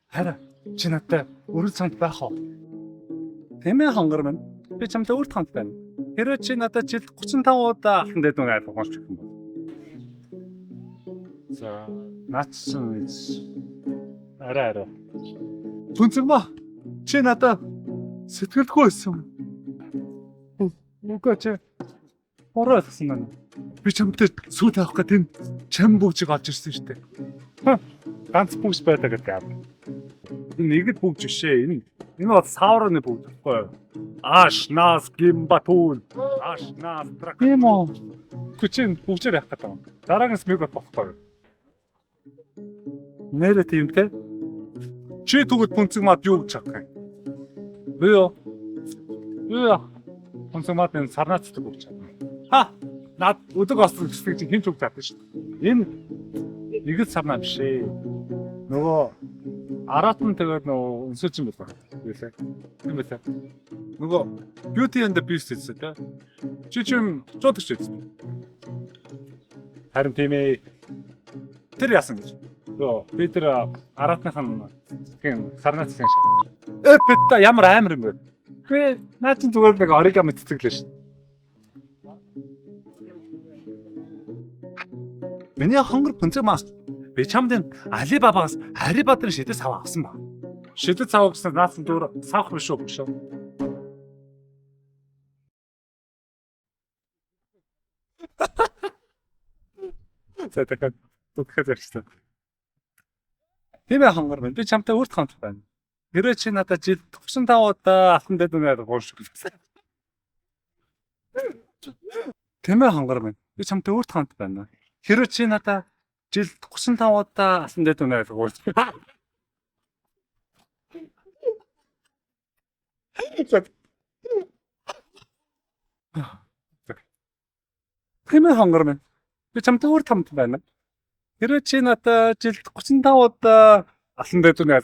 Харин чи надтай өрөө цамт байх уу? Тэмээ хонгор минь би чамтай үрд хамт байна. Хэрэв чи надад жилд 35 удаа алтан дэдүүн айлгаж уншчих юм бол. За, наачсан арай. Түнцэгмаа чи надад сэтгэлгүй байсан. Үгүй чи ороо гэсэн байна. Би чамтай сүйд авах гэдэг чам бүжиг олж ирсэн шүү дээ. Ганц бүж байдаг гэдэг. Энэ нэгд бүж бишээ. Энэ бол саурны бүж байхгүй юу? Аш нас гимбатун. Аш нас трак. Тийм үү. Күчин бүжээр явах гэдэг юм. Дараагаас мэг болохгүй юу? Нэрэ тийм те. Чи түгэд бүнцэг мад юу гэж чадах юм? Би юу? Бүнцэг мад энэ сарнаацдаг гэж чадна. Ха! Наад өдөг ослог гэсэн чинь хинч үг чаддаг шүү дээ. Энэ нэгд сарнаа биш ээ. Нөгөө аратан тэгээд нөгөө өнсөж юм байна. Юулээ. Тийм байлаа. Нөгөө Beauty and the Beast гэсэн тэ. Чи чим чодч гэсэн. Харин тийм ээ. Тэр яасан гэж. Йоо, би тэр аратныхан тийм сарнаац гэсэн шиг. Бит ямар амар юм бэ? Би наад чинь зүгээр нэг оригами цэцэглээ шүү. Миний хонгор пүнцэг мас. Би чамд Алибабагаас Харибадрын шидэс сав авсан ба. Шидэс сав гэсэн наасан дүүр савх биш үү шүү. Сэтэкэн төгөхөд ярьсан. Тийм ээ хонгор минь би чамтай үрд хамт байна. Хэрэв чи надад жилд 35 удаа алтан дэдүүнээр гуйшгүй. Тийм ээ хонгор минь би чамтай үрд хамт байна. Хэрэв чи надад жилд 35 удаа алтан дэдүүнээр гуйшгүй. Тийм ээ хонгор минь би чамтай үрд хамт байна. Хэрэв чи надад жилд 35 удаа алтан дэдүүнээр